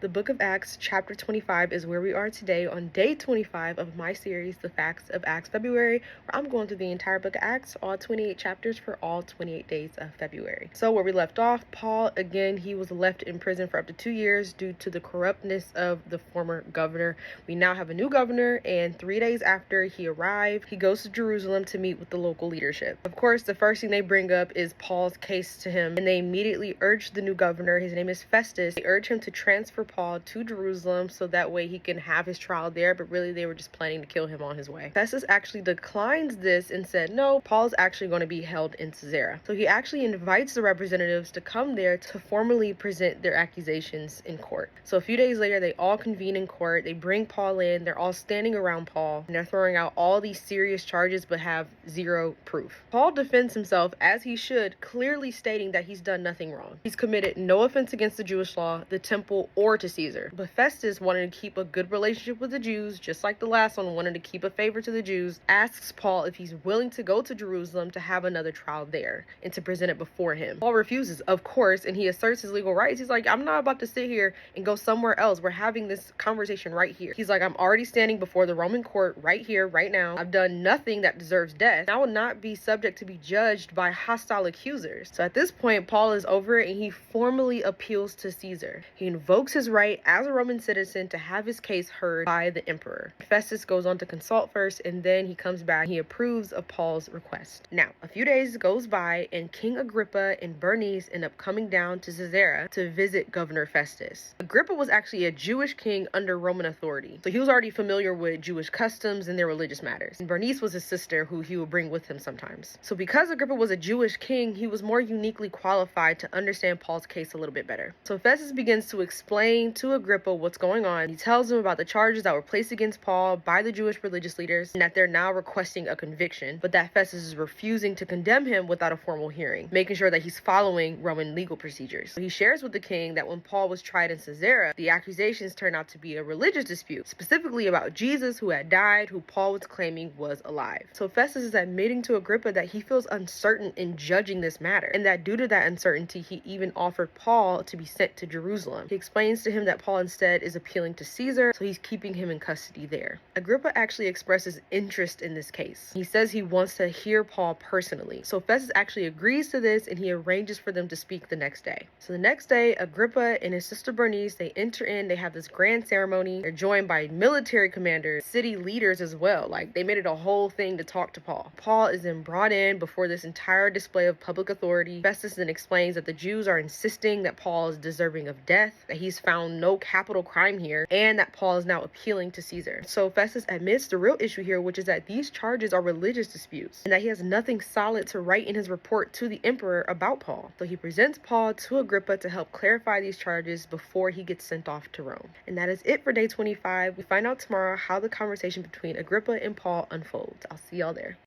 The book of Acts, chapter 25, is where we are today on day 25 of my series, The Facts of Acts February, where I'm going through the entire book of Acts, all 28 chapters for all 28 days of February. So where we left off, Paul, again, he was left in prison for up to 2 years due to the corruptness of the former governor. We now have a new governor, and 3 days after he arrived, he goes to Jerusalem to meet with the local leadership. Of course, the first thing they bring up is Paul's case to him, and they immediately urge the new governor, his name is Festus, they urge him to transfer Paul to Jerusalem so that way he can have his trial there, but really they were just planning to kill him on his way. Festus actually declines this and said, no, Paul's actually going to be held in Caesarea. So he actually invites the representatives to come there to formally present their accusations in court. So a few days later, they all convene in court. They bring Paul in. They're all standing around Paul, and they're throwing out all these serious charges but have zero proof. Paul defends himself, as he should, clearly stating that he's done nothing wrong. He's committed no offense against the Jewish law, the temple, or to Caesar. But Festus wanted to keep a good relationship with the Jews, just like the last one wanted to keep a favor to the Jews, asks Paul if he's willing to go to Jerusalem to have another trial there and to present it before him. Paul refuses, of course, and he asserts his legal rights. He's like, I'm not about to sit here and go somewhere else. We're having this conversation right here. He's like, I'm already standing before the Roman court right here, right now. I've done nothing that deserves death. I will not be subject to be judged by hostile accusers. So at this point, Paul is over it and he formally appeals to Caesar. He invokes his right as a Roman citizen to have his case heard by the emperor. Festus goes on to consult first, and then he comes back. He approves of Paul's request. Now, a few days goes by, and King Agrippa and Bernice end up coming down to Caesarea to visit Governor Festus. Agrippa was actually a Jewish king under Roman authority, so he was already familiar with Jewish customs and their religious matters. And Bernice was his sister, who he would bring with him sometimes. So because Agrippa was a Jewish king, he was more uniquely qualified to understand Paul's case a little bit better. So Festus begins to explain to Agrippa what's going on. He tells him about the charges that were placed against Paul by the Jewish religious leaders and that they're now requesting a conviction, but that Festus is refusing to condemn him without a formal hearing, making sure that he's following Roman legal procedures. So he shares with the king that when Paul was tried in Caesarea, the accusations turned out to be a religious dispute, specifically about Jesus who had died, who Paul was claiming was alive. So Festus is admitting to Agrippa that he feels uncertain in judging this matter, and that due to that uncertainty, he even offered Paul to be sent to Jerusalem. He explains to him that Paul instead is appealing to Caesar, so he's keeping him in custody there. Agrippa actually expresses interest in this case. He says he wants to hear Paul personally. So Festus actually agrees to this, and he arranges for them to speak the next day. So the next day, Agrippa and his sister Bernice, they enter in, they have this grand ceremony. They're joined by military commanders, city leaders as well. Like, they made it a whole thing to talk to Paul. Paul is then brought in before this entire display of public authority. Festus then explains that the Jews are insisting that Paul is deserving of death, that he's found no capital crime here, and that Paul is now appealing to Caesar. So Festus admits the real issue here, which is that these charges are religious disputes, and that he has nothing solid to write in his report to the emperor about Paul. So he presents Paul to Agrippa to help clarify these charges before he gets sent off to Rome. And that is it for day 25. We find out tomorrow how the conversation between Agrippa and Paul unfolds. I'll see y'all there.